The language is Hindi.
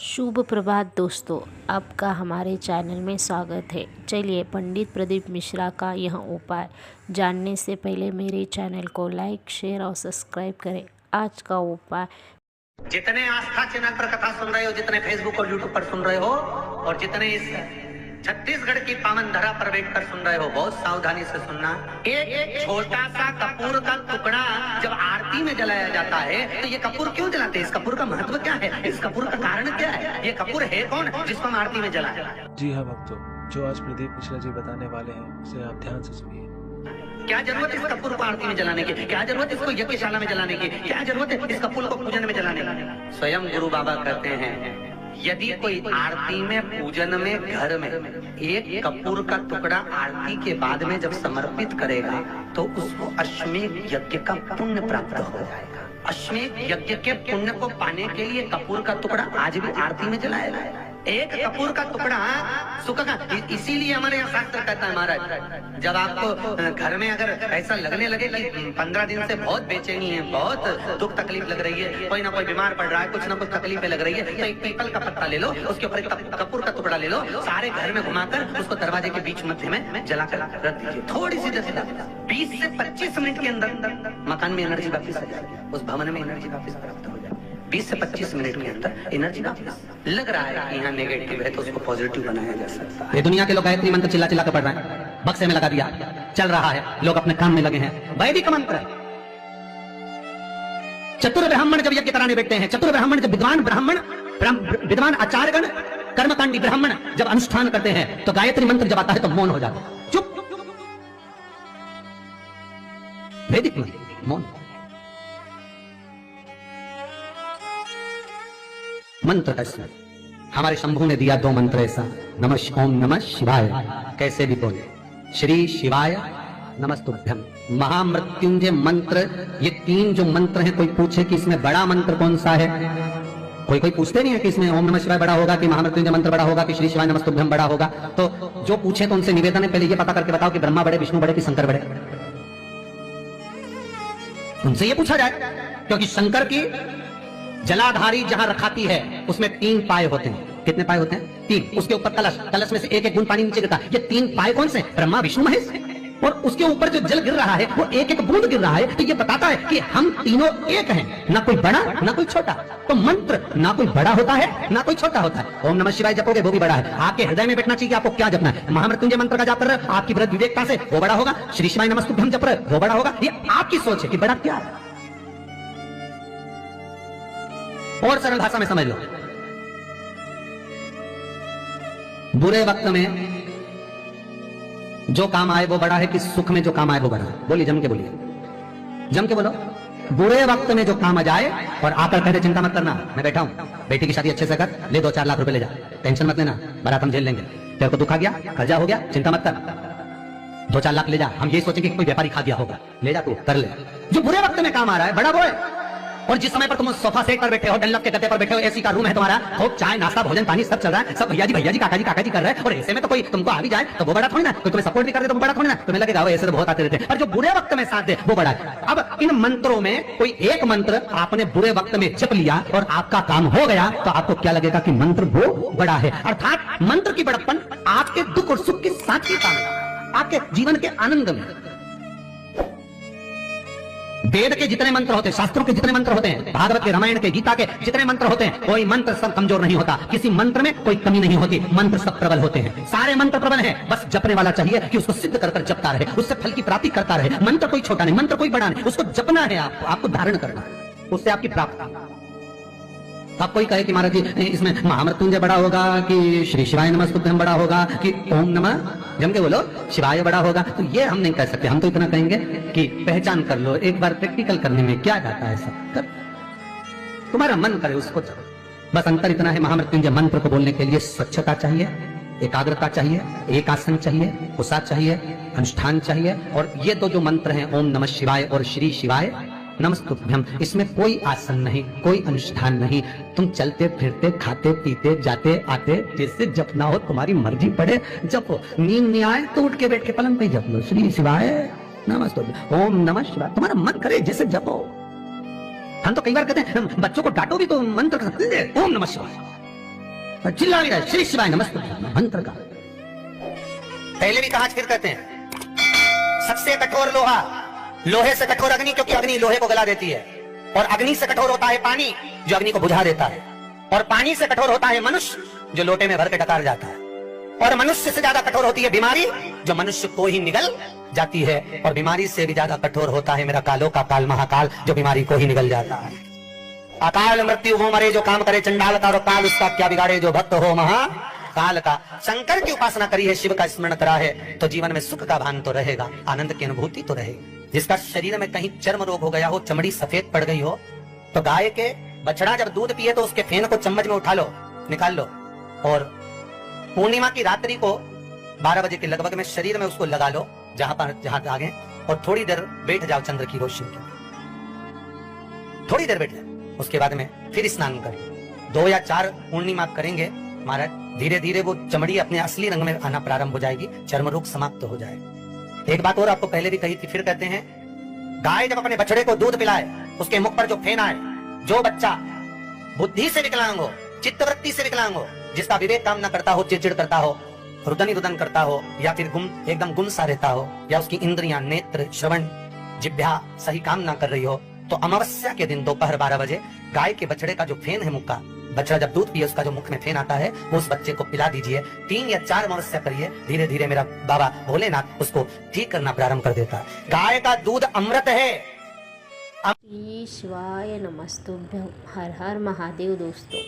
शुभ प्रभात दोस्तों, आपका हमारे चैनल में स्वागत है। चलिए पंडित प्रदीप मिश्रा का यह उपाय जानने से पहले मेरे चैनल को लाइक, शेयर और सब्सक्राइब करें। आज का उपाय, जितने आस्था चैनल पर कथा सुन रहे हो, जितने फेसबुक और यूट्यूब पर सुन रहे हो और जितने इस छत्तीसगढ़ की पावन धरा पर बैठकर सुन रहे हो, बहुत सावधानी से सुनना। एक छोटा सा कपूर का टुकड़ा जब आरती में जलाया जाता है तो ये कपूर क्यों जलाते हैं? इस कपूर का महत्व क्या है? इस कपूर का कारण क्या है? ये कपूर है कौन जिसको हम आरती में जलाए? जी हाँ भक्तों, जो आज प्रदीप मिश्रा जी बताने वाले हैं उसे आप ध्यान से सुनिए। क्या जरूरत है इस कपूर को आरती में जलाने की? क्या जरूरत है इसको यज्ञशाला में जलाने की? क्या जरूरत है इस कपूर को पूजन में जलाने की? स्वयं गुरु बाबा कहते हैं, यदि कोई आरती में, पूजन में, घर में एक कपूर का टुकड़ा आरती के बाद में जब समर्पित करेगा तो उसको अश्वमेध यज्ञ का पुण्य प्राप्त हो जाएगा। अश्वमेध यज्ञ के पुण्य को पाने के लिए कपूर का टुकड़ा आज भी आरती में जलाया जाए। एक कपूर का टुकड़ा सुख का, इसीलिए हमारे यहाँ शास्त्र कहता है महाराज, जब आपको घर में अगर ऐसा लगने लगे कि 15 दिन से बहुत बेचैनी है, बहुत दुख तकलीफ लग रही है, कोई ना कोई बीमार पड़ रहा है, कुछ ना कुछ तकलीफें लग रही है, तो एक पीपल का पत्ता ले लो, उसके ऊपर एक कपूर का टुकड़ा ले लो, सारे घर में घुमाकर उसको दरवाजे के बीच मध्य में जला कर रख दीजिए। थोड़ी सी देर 20 से 25 मिनट के अंदर मकान में एनर्जी वापिस आ जाएगी, उस भवन में एनर्जी वापिस प्राप्त हो जाएगी। 20 से 25 मिनट के अंदर एनर्जी वापस। लग रहा है कि यहाँ नेगेटिव है तो उसको पॉजिटिव बनाया जा सकता है। ये दुनिया के लोग गायत्री मंत्र चिल्ला चिल्ला कर पढ़ रहे हैं, बक्से में लगा दिया, चल रहा है, लोग अपने काम में लगे हैं। वैदिक मंत्र, चतुर ब्राह्मण जब यज्ञ कराने बैठते हैं, चतुर ब्राह्मण जब विद्वान ब्राह्मण, विद्वान आचार्यगण, कर्मकांडी ब्राह्मण जब अनुष्ठान करते हैं तो गायत्री मंत्र जब आता है तो मौन हो जाता है, चुप। वैदिक मंत्र मौन। मंत्र कैसे? हमारे शंभू ने दिया 2 मंत्र ऐसा, नमः ओम नमः शिवाय, कैसे भी बोले, श्री शिवाय नमस्तुभ्यम, महामृत्युंजय मंत्र। ये 3 जो मंत्र हैं, कोई पूछे कि इसमें बड़ा मंत्र कौन सा है? कोई पूछते नहीं है कि इसमें ओम नमः शिवाय बड़ा होगा कि महामृत्युंजय मंत्र बड़ा होगा कि श्री शिवाय नमस्तुभ्यम बड़ा होगा। तो जो पूछे तो उनसे निवेदन है, पहले ये पता करके बताओ कि ब्रह्मा बड़े, विष्णु बड़े कि शंकर बड़े। उनसे ये पूछा जाए, क्योंकि शंकर की जलाधारी जहां रखाती है उसमें 3 पाए होते हैं। कितने पाए होते हैं? 3। उसके ऊपर कलश, कलश में से एक एक बूंद पानी नीचे गिरता है। ये 3 पाए कौन से? ब्रह्मा विष्णु महेश। और उसके ऊपर जो जल गिर रहा है वो एक एक बूंद गिर रहा है, तो ये बताता है कि हम तीनों एक हैं, ना कोई बड़ा ना कोई छोटा। तो मंत्र ना कोई बड़ा होता है ना कोई छोटा होता है। ओम नमः शिवाय जपोगे वो भी बड़ा है। आपके हृदय में बैठना चाहिए कि आपको क्या जपना है। महामृत्युंजय मंत्र का जाप कर रहे हो, आपकी वृद्ध विवेकता से वो बड़ा होगा। श्री शिवाय नमस्तुभ्यम जप रहे वो बड़ा होगा। ये आपकी सोच है कि बड़ा क्या है। और सरल भाषा में समझ लो, बुरे वक्त में जो काम आए वो बड़ा है कि सुख में जो काम आए वो बड़ा है? बोलिए, जम के बोलिए, जम के बोलो। बुरे वक्त में जो काम आ जाए और आकर कहते चिंता मत करना, मैं बैठा हूं, बेटी की शादी अच्छे से कर, ले 2-4 लाख रुपए ले जा, टेंशन मत लेना, बारात हम झेल लेंगे। तेरे को दुख आ गया, कर्जा हो गया, चिंता मत कर, 2-4 लाख ले जा, हम ये सोचेंगे कि कोई व्यापारी खा दिया होगा, ले जा तू कर ले। जो बुरे वक्त में काम आ रहा है बड़ा वो है। और जिस समय पर तुम सोफा सेट पर बैठे हो, डनलप के गद्दे पर बैठे हो, एसी का रूम है तुम्हारा, खूब चाय नाश्ता भोजन पानी सब चल रहा है, सब भैया जी काका जी कर रहे हैं, और ऐसे में तो कोई तुमको आ भी जाए तो वो बड़ा थोड़ी ना, कोई तुम्हें सपोर्ट भी कर दे तो वो बड़ा थोड़ी ना, तुम्हें लगेगा ऐसे तो बहुत आते रहते हैं। पर जो बुरे वक्त में साथ दे वो बड़ा है। अब इन मंत्रों में कोई एक मंत्र आपने बुरे वक्त में जप लिया और आपका काम हो गया तो आपको क्या लगेगा कि मंत्र वो बड़ा है। अर्थात मंत्र की बड़प्पन आपके दुख और सुख के साथ ही काम है, आपके जीवन के आनंद में। वेद के जितने मंत्र होते हैं, शास्त्रों के जितने मंत्र होते हैं, भागवत के, रामायण के, गीता के जितने मंत्र होते हैं, कोई मंत्र सब कमजोर नहीं होता, किसी मंत्र में कोई कमी नहीं होती, मंत्र सब प्रबल होते हैं, सारे मंत्र प्रबल हैं। बस जपने वाला चाहिए कि उसको सिद्ध कर जपता रहे, उससे फल की प्राप्ति करता रहे। मंत्र कोई छोटा नहीं, मंत्र कोई बड़ा नहीं, उसको जपना है, आपको धारण करना है, उससे आपकी प्राप्ति। अब कोई कहे कि महाराज जी इसमें महामृत्युंजय बड़ा होगा कि श्री शिवाय नमस्तुभ्यम बड़ा होगा कि ओम नमः, जम के बोलो, शिवाय बड़ा होगा, तो ये हम नहीं कह सकते। हम तो इतना कहेंगे कि पहचान कर लो, एक बार प्रैक्टिकल करने में क्या जाता है, सब कर, तुम्हारा मन करे उसको चलो। बस अंतर इतना है, महामृत्युंजय मंत्र को बोलने के लिए स्वच्छता चाहिए, एकाग्रता चाहिए, एक आसन चाहिए, उत्साह चाहिए, अनुष्ठान चाहिए। और ये 2 जो मंत्र हैं, ओम नमः शिवाय और श्री शिवाय नमस्तुभ्यम, इसमें कोई आसन नहीं, कोई अनुष्ठान नहीं, तुम चलते फिरते खाते पीते जाते आते जैसे जपना हो, तुम्हारी मर्जी पड़े जपो। नींद नहीं आए तो उठ के बैठ के पलंग पे जप लो, श्री शिवाय नमस्तुभ्यम, ओम नमः शिवाय, तुम्हारा मन करे जैसे जपो। हम तो कई बार कहते हैं बच्चों को डांटो भी तो मंत्र ओम नमः शिवाय, पर चिल्ला नहीं रहे, श्री शिवाय नमस्तुभ्यं मंत्र का। पहले भी कहा, फिर कहते हैं, सबसे कठोर लोहा, लोहे से कठोर अग्नि, क्योंकि अग्नि लोहे को गला देती है। और अग्नि से कठोर होता है पानी, जो अग्नि को बुझा देता है। और पानी से कठोर होता है मनुष्य, जो लोटे में भर के डकार जाता है। और मनुष्य से ज्यादा कठोर होती है बीमारी, जो मनुष्य को ही निगल जाती है। और बीमारी से भी ज्यादा कठोर होता है मेरा कालों का काल महाकाल, जो बीमारी को ही निगल जाता है। अकाल मृत्यु हो मरे जो काम करे चंडाल का, और काल उसका क्या बिगाड़े जो भक्त हो महाकाल का। शंकर की उपासना करी है, शिव का स्मरण करा है, तो जीवन में सुख का भान तो रहेगा, आनंद की अनुभूति तो रहेगी। जिसका शरीर में कहीं चर्म रोग हो गया हो, चमड़ी सफेद पड़ गई हो, तो गाय के बछड़ा जब दूध पिए तो उसके फेन को चम्मच में उठा लो, निकाल लो, और पूर्णिमा की रात्रि को 12 बजे के लगभग में शरीर में उसको लगा लो, जहां आगे, और थोड़ी देर बैठ जाओ चंद्र की रोशनी के, थोड़ी देर बैठ जाओ। उसके बाद में फिर स्नान करें, 2 या 4 पूर्णिमा करेंगे महाराज, धीरे धीरे वो चमड़ी अपने असली रंग में आना प्रारंभ हो जाएगी, चर्म रोग समाप्त हो जाएगा। एक बात और आपको पहले भी कही थी, फिर कहते हैं, गाय जब अपने बछड़े को दूध पिलाए, उसके मुख पर जो फेन आए, जो बच्चा बुद्धि से विकलांग हो, चित्तवृत्ति से विकलांग हो, जिसका विवेक काम न करता हो, चिड़चिड़ करता हो, रुदन ही रुदन करता हो, या फिर एकदम गुम सा रहता हो, या उसकी इंद्रियां, नेत्र, श्रवण, जिह्वा सही काम ना कर रही हो, तो अमावस्या के दिन दोपहर 12 बजे गाय के बछड़े का जो फेन है, मुख का बछड़ा जब दूध पिए, उसका जो मुख में फेन आता है, वो उस बच्चे को पिला दीजिए। 3 या 4 अमावस्या करिए, धीरे धीरे मेरा बाबा भोलेनाथ उसको ठीक करना प्रारंभ कर देता है। गाय का दूध अमृत है। श्री शिवाय नमस्तुभ्यं। हर हर महादेव दोस्तों।